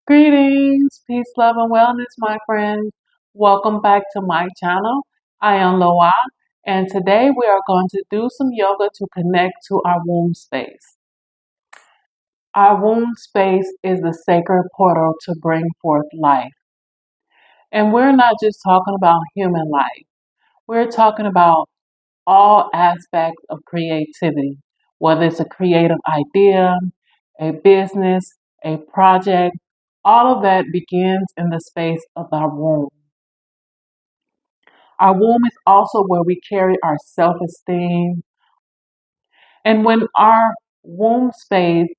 Greetings, peace, love, and wellness, my friends. Welcome back to my channel. I am Loa, and today we are going to do some yoga to connect to our womb space. Our womb space is the sacred portal to bring forth life. And we're not just talking about human life, we're talking about all aspects of creativity, whether it's a creative idea, a business, a project, all of that begins in the space of our womb. Our womb is also where we carry our self esteem. And when our womb space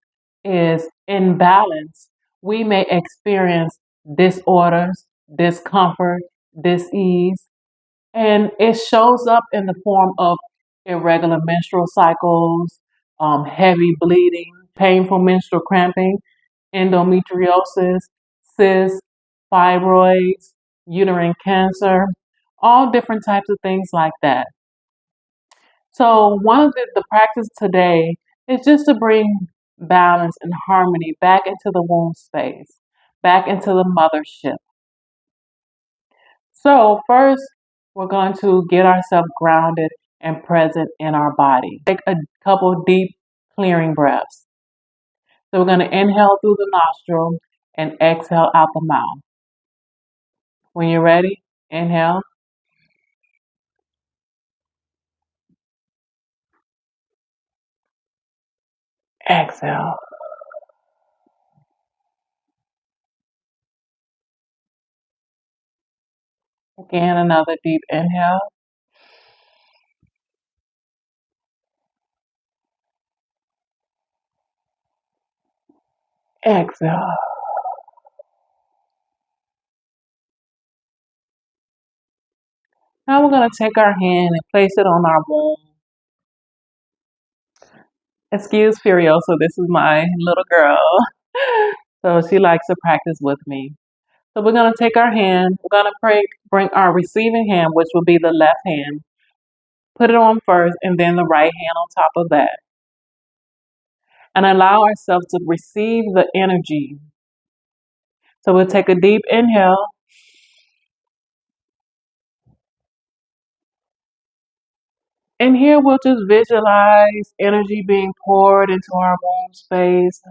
is in balance, we may experience disorders, discomfort, dis-ease, and it shows up in the form of irregular menstrual cycles, heavy bleeding, painful menstrual cramping, endometriosis, cysts, fibroids, uterine cancer, all different types of things like that. So, one of the practice today is just to bring balance and harmony back into the womb space, back into the mothership. So, first, we're going to get ourselves grounded and present in our body. Take a couple deep clearing breaths. So, we're going to inhale through the nostril and exhale out the mouth. When you're ready, inhale, exhale. Again, another deep inhale, exhale. Now we're going to take our hand and place it on our womb. Excuse Furiosa, this is my little girl. So she likes to practice with me. So we're going to take our hand, we're going to bring our receiving hand, which will be the left hand, put it on first, and then the right hand on top of that. And allow ourselves to receive the energy. So we'll take a deep inhale. And here we'll just visualize energy being poured into our womb space.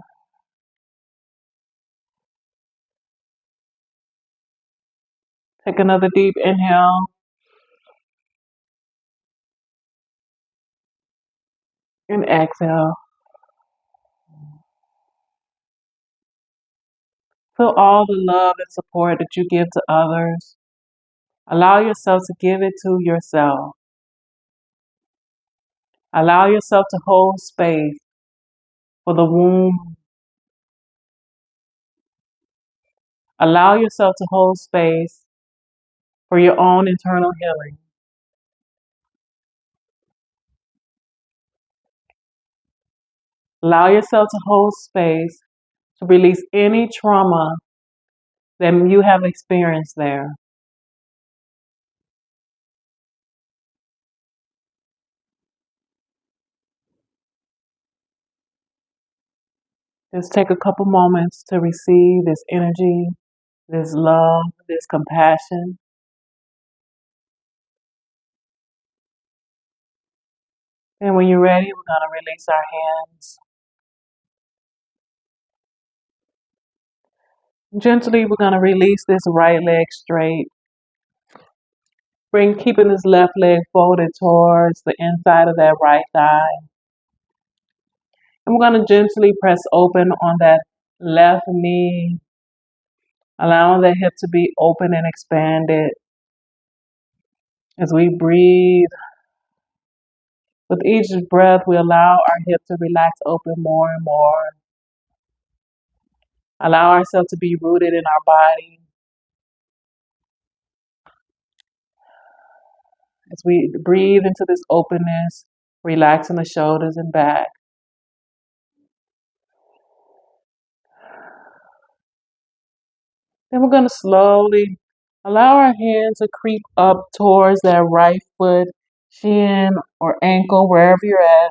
Take another deep inhale. And exhale. Feel all the love and support that you give to others. Allow yourself to give it to yourself. Allow yourself to hold space for the womb. Allow yourself to hold space for your own internal healing. Allow yourself to hold space to release any trauma that you have experienced there. Just take a couple moments to receive this energy, this love, this compassion. And when you're ready, we're going to release our hands. Gently, we're going to release this right leg straight. Keeping this left leg folded towards the inside of that right thigh. And we're going to gently press open on that left knee, allowing the hip to be open and expanded. As we breathe, with each breath, we allow our hip to relax open more and more. Allow ourselves to be rooted in our body. As we breathe into this openness, relaxing the shoulders and back. Then we're going to slowly allow our hand to creep up towards that right foot, shin, or ankle, wherever you're at.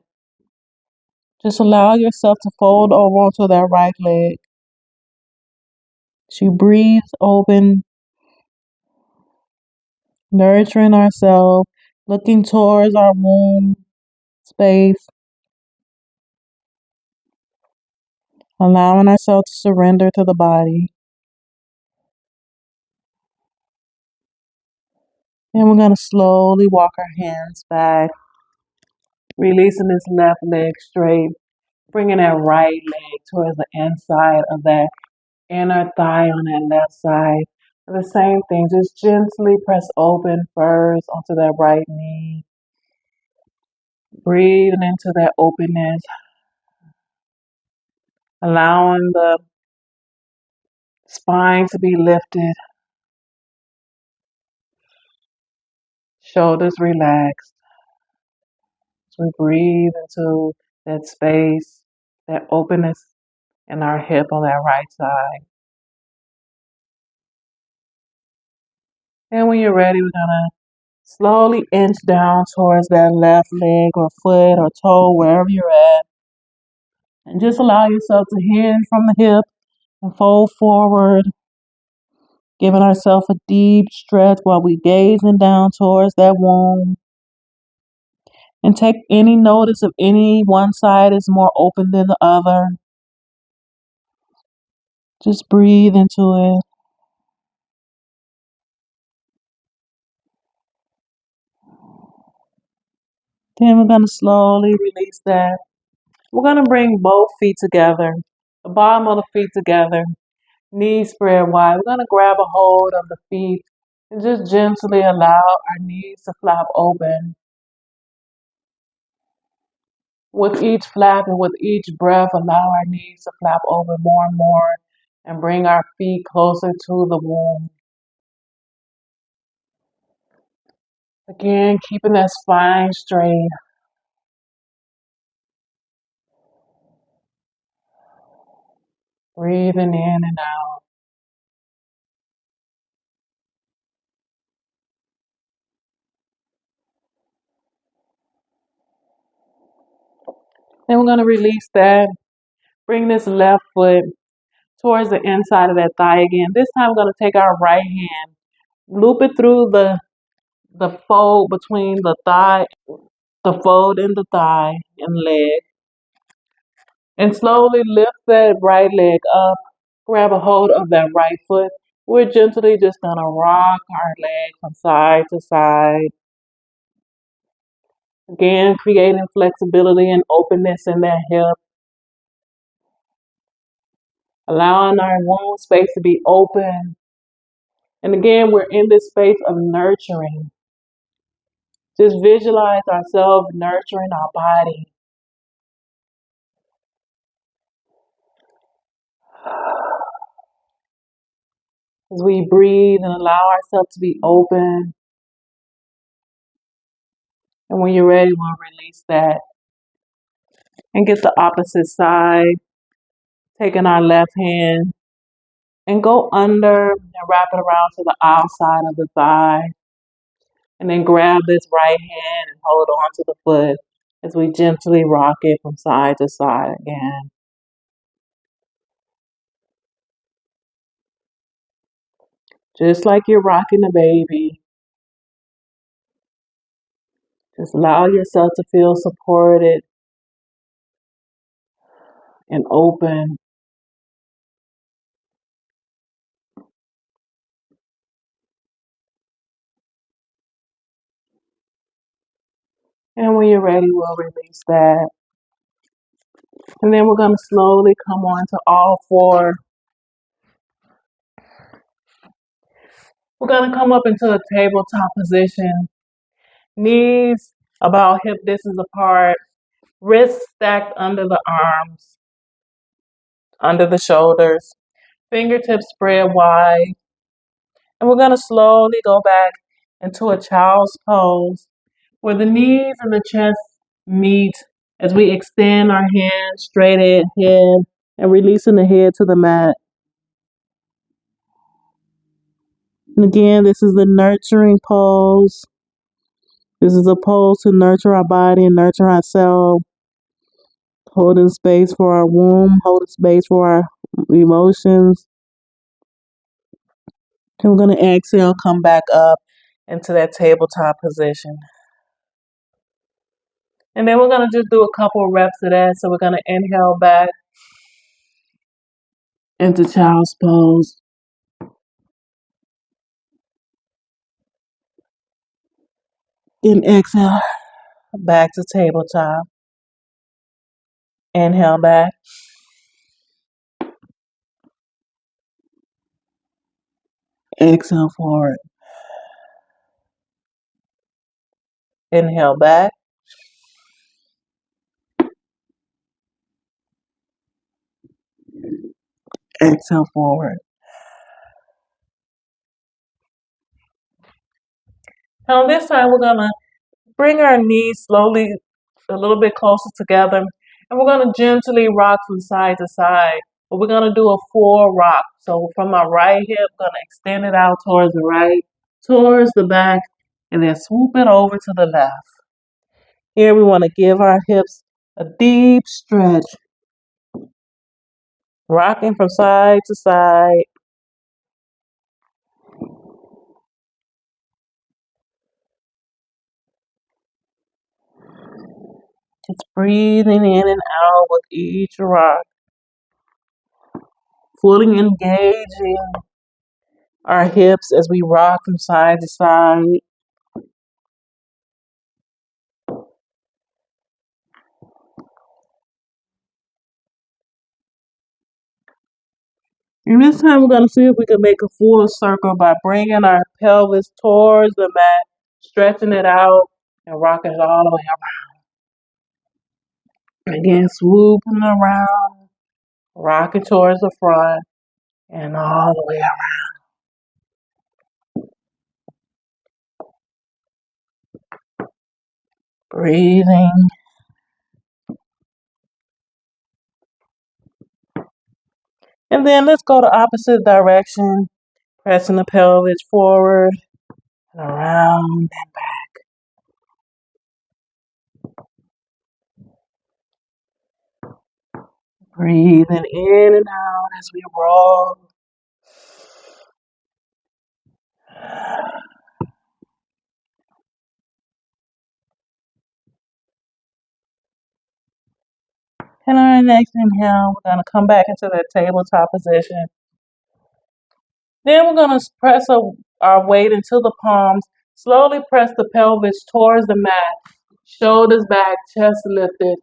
Just allow yourself to fold over onto that right leg. She breathes open, nurturing ourselves, looking towards our womb space, allowing ourselves to surrender to the body. And we're going to slowly walk our hands back, releasing this left leg straight, bringing that right leg towards the inside of that inner thigh on that left side. And the same thing, just gently press open first onto that right knee, breathing into that openness, allowing the spine to be lifted, shoulders relaxed. So we breathe into that space, that openness in our hip on that right side. And when you're ready, we're gonna slowly inch down towards that left leg or foot or toe, wherever you're at. And just allow yourself to hinge from the hip and fold forward, giving ourselves a deep stretch while we gazing down towards that womb. And take any notice if any one side is more open than the other. Just breathe into it. Then we're going to slowly release that. We're going to bring both feet together, the bottom of the feet together, knees spread wide. We're going to grab a hold of the feet and just gently allow our knees to flap open. With each flap and with each breath, allow our knees to flap open more and more and bring our feet closer to the womb. Again, keeping that spine straight. Breathing in and out. Then we're going to release that. Bring this left foot towards the inside of that thigh again. This time we're going to take our right hand, loop it through the fold between the thigh, the fold in the thigh and leg, and slowly lift that right leg up. Grab a hold of that right foot. We're gently just going to rock our leg from side to side. Again, creating flexibility and openness in that hip. Allowing our womb space to be open. And again, we're in this space of nurturing. Just visualize ourselves nurturing our body. As we breathe and allow ourselves to be open. And when you're ready, we'll release that. And get the opposite side. Taking our left hand and go under and wrap it around to the outside of the thigh. And then grab this right hand and hold on to the foot as we gently rock it from side to side again. Just like you're rocking a baby. Just allow yourself to feel supported and open. And when you're ready, we'll release that. And then we're going to slowly come on to all four. We're going to come up into a tabletop position. Knees about hip distance apart. Wrists stacked under the arms, under the shoulders. Fingertips spread wide. And we're going to slowly go back into a child's pose where the knees and the chest meet as we extend our hands straight ahead and releasing the head to the mat. And again, this is the nurturing pose. This is a pose to nurture our body and nurture ourselves. Holding space for our womb, holding space for our emotions. And we're going to exhale, come back up into that tabletop position. And then we're going to just do a couple of reps of that. So we're going to inhale back into child's pose. Then exhale back to tabletop. Inhale back. Exhale forward. Inhale back. Exhale forward. Now this time we're going to bring our knees slowly a little bit closer together, and we're going to gently rock from side to side. But we're going to do a full rock. So from my right hip, I'm going to extend it out towards the right, towards the back, and then swoop it over to the left. Here we want to give our hips a deep stretch, rocking from side to side. Just breathing in and out with each rock, fully engaging our hips as we rock from side to side. And this time we're going to see if we can make a full circle by bringing our pelvis towards the mat, stretching it out, and rocking it all the way around. Again, swooping around, rocking towards the front, and all the way around. Breathing. And then let's go the opposite direction, pressing the pelvis forward and around. Breathing in and out as we roll. And our next inhale, we're going to come back into that tabletop position. Then we're going to press our weight into the palms. Slowly press the pelvis towards the mat. Shoulders back, chest lifted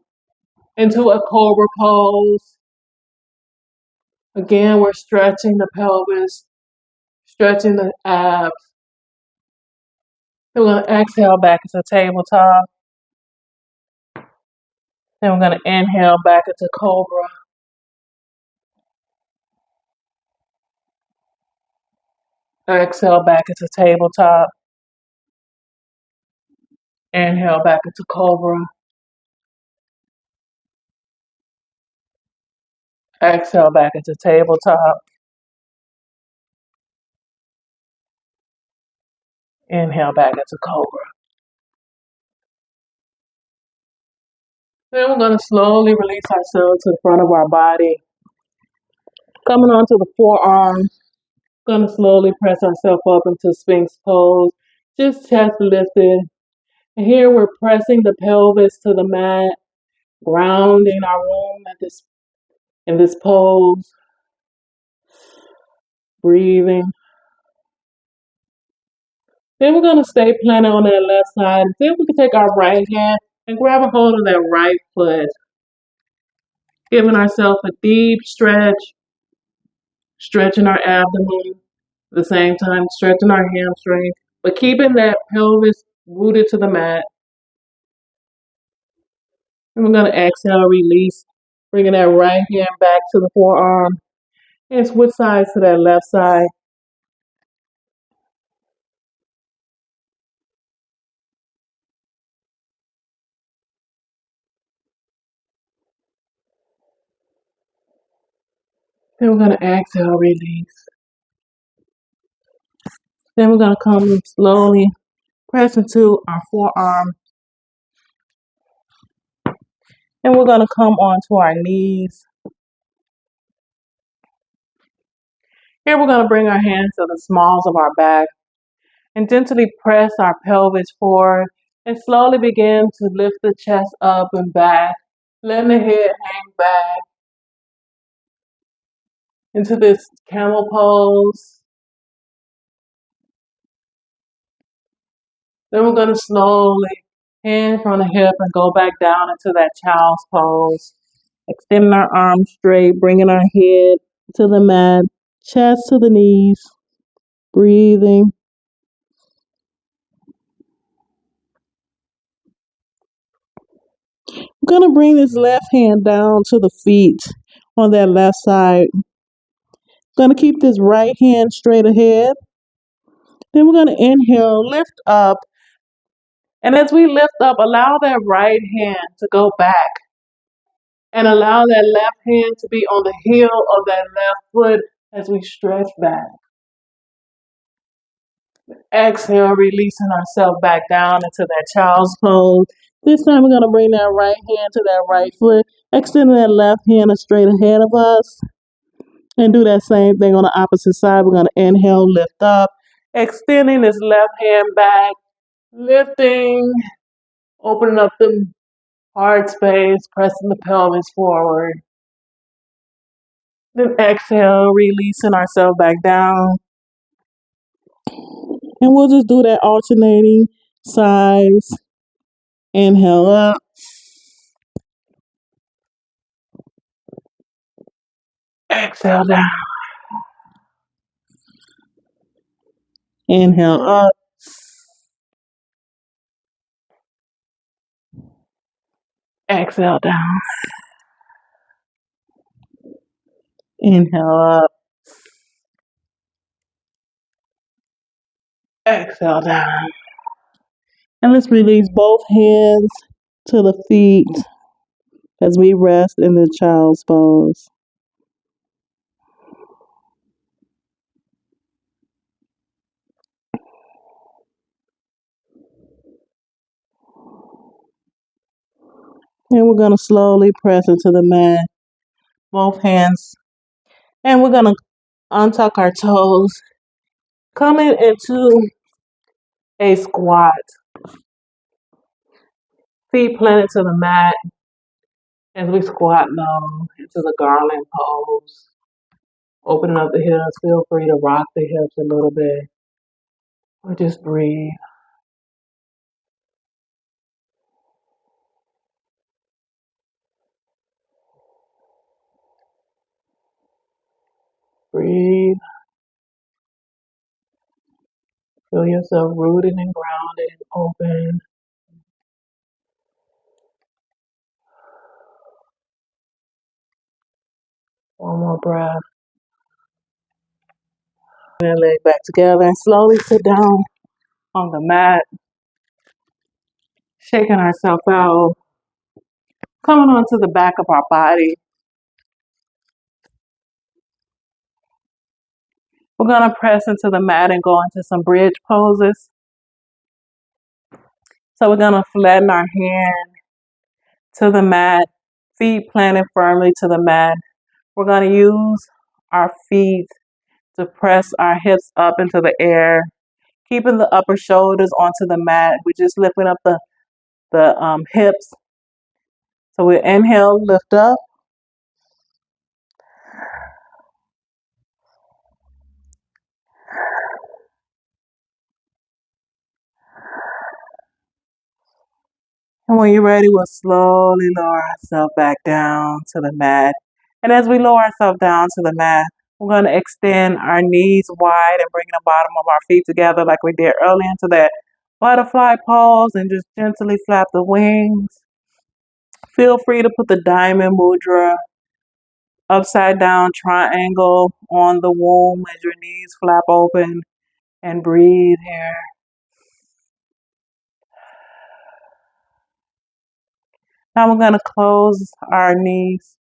into a cobra pose. Again, we're stretching the pelvis, stretching the abs. Then we're going to exhale back into tabletop. Then we're going to inhale back into cobra. Exhale back into tabletop. Inhale back into cobra. Exhale back into tabletop. Inhale back into cobra. Then we're going to slowly release ourselves to the front of our body. Coming onto the forearms. Going to slowly press ourselves up into Sphinx pose. Just chest lifted. And here we're pressing the pelvis to the mat, grounding our womb in this pose. Breathing. Then we're going to stay planted on that left side. Then we can take our right hand and grab a hold of that right foot. Giving ourselves a deep stretch, stretching our abdomen. At the same time, stretching our hamstring, but keeping that pelvis rooted to the mat. And we're going to exhale, release, bringing that right hand back to the forearm and switch sides to that left side. Then we're going to exhale, release. Then we're going to come slowly, press into our forearm. And we're going to come onto our knees. Here we're going to bring our hands to the smalls of our back and gently press our pelvis forward and slowly begin to lift the chest up and back, letting the head hang back into this camel pose. Then we're going to slowly hand from the hip and go back down into that child's pose. Extending our arms straight, bringing our head to the mat, chest to the knees, breathing. I'm going to bring this left hand down to the feet on that left side. Going to keep this right hand straight ahead. Then we're going to inhale, lift up. And as we lift up, allow that right hand to go back. And allow that left hand to be on the heel of that left foot as we stretch back. Exhale, releasing ourselves back down into that child's pose. This time we're going to bring that right hand to that right foot, extending that left hand straight ahead of us. And do that same thing on the opposite side. We're going to inhale, lift up, extending this left hand back, lifting, opening up the heart space, pressing the pelvis forward. Then exhale, releasing ourselves back down. And we'll just do that alternating sides. Inhale up. Exhale down. Inhale up. Exhale down. Inhale up. Exhale down. And let's release both hands to the feet as we rest in the child's pose. And we're going to slowly press into the mat, both hands. And we're going to untuck our toes, coming into a squat. Feet planted to the mat as we squat low into the garland pose. Opening up the hips, feel free to rock the hips a little bit or just breathe. Breathe. Feel yourself rooted and grounded and open. One more breath. And leg back together and slowly sit down on the mat. Shaking ourselves out. Coming onto the back of our body. We're going to press into the mat and go into some bridge poses. So we're going to flatten our hand to the mat, feet planted firmly to the mat. We're going to use our feet to press our hips up into the air, keeping the upper shoulders onto the mat. We're just lifting up the hips. So we inhale, lift up. And when you're ready, we'll slowly lower ourselves back down to the mat. And as we lower ourselves down to the mat, we're going to extend our knees wide and bring the bottom of our feet together like we did earlier into that butterfly pose and just gently flap the wings. Feel free to put the diamond mudra, upside down triangle on the womb as your knees flap open and breathe here. Now we're going to close our knees.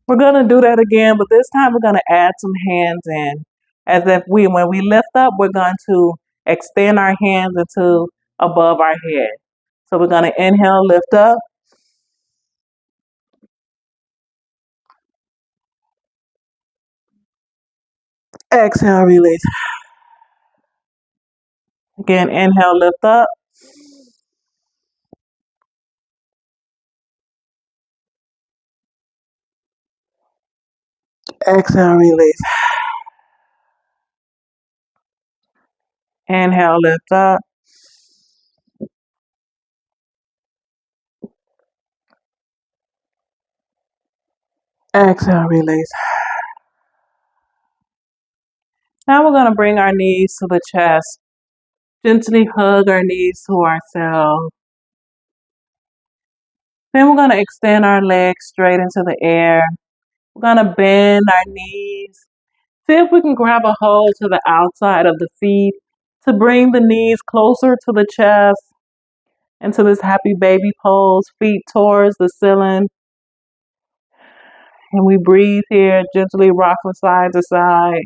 We're going to do that again, but this time we're going to add some hands in. As if when we lift up, we're going to extend our hands into above our head. So we're going to inhale, lift up. Exhale, release. Again, inhale, lift up. Exhale, release. Inhale, lift up. Exhale, release. Now we're going to bring our knees to the chest. Gently hug our knees to ourselves. Then we're going to extend our legs straight into the air. We're going to bend our knees. See if we can grab a hold to the outside of the feet to bring the knees closer to the chest into this happy baby pose, feet towards the ceiling. And we breathe here, gently rock from side to side.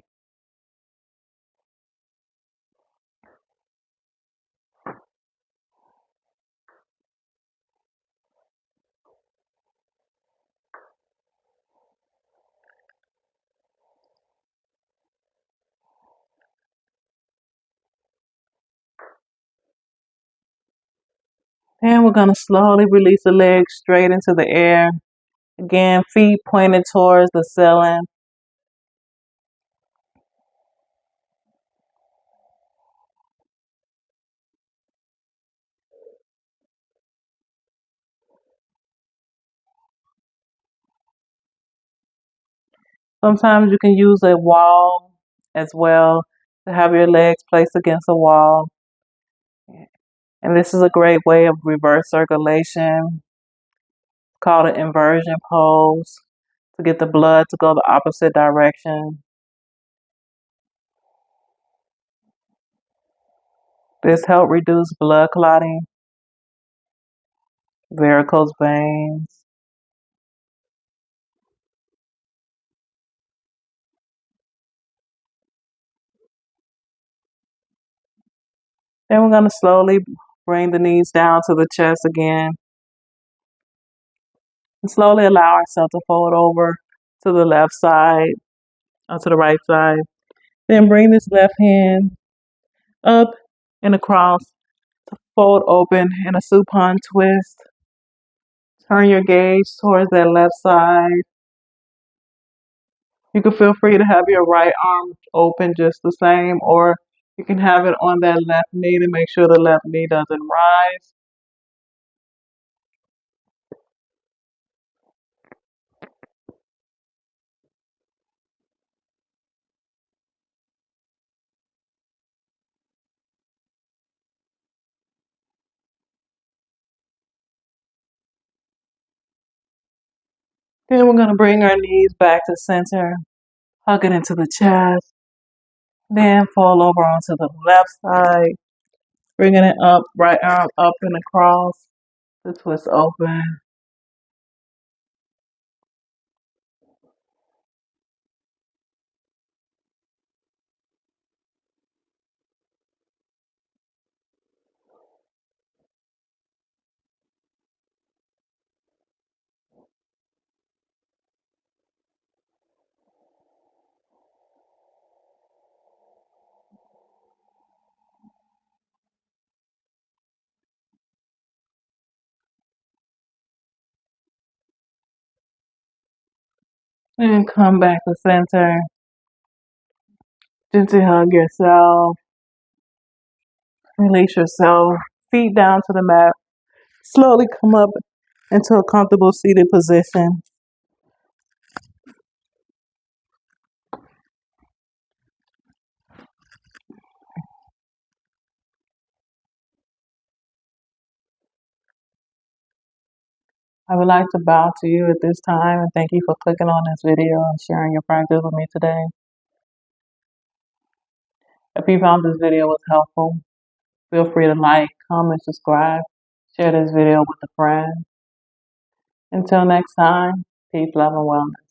And we're going to slowly release the legs straight into the air. Again, feet pointed towards the ceiling. Sometimes you can use a wall as well to have your legs placed against a wall. And this is a great way of reverse circulation, called an inversion pose, to get the blood to go the opposite direction. This helps reduce blood clotting, varicose veins. Then we're going to slowly bring the knees down to the chest again. And slowly allow ourselves to fold over to the left side or to the right side. Then bring this left hand up and across to fold open in a supine twist. Turn your gaze towards that left side. You can feel free to have your right arm open just the same, or you can have it on that left knee to make sure the left knee doesn't rise. Then we're going to bring our knees back to center, hug it into the chest. Then fold over onto the left side, bringing it up, right arm up and across, the twist open. And come back to center. Gently hug yourself. Release yourself. Feet down to the mat. Slowly come up into a comfortable seated position. I would like to bow to you at this time and thank you for clicking on this video and sharing your practice with me today. If you found this video was helpful, feel free to like, comment, subscribe, share this video with a friend. Until next time, peace, love, and wellness.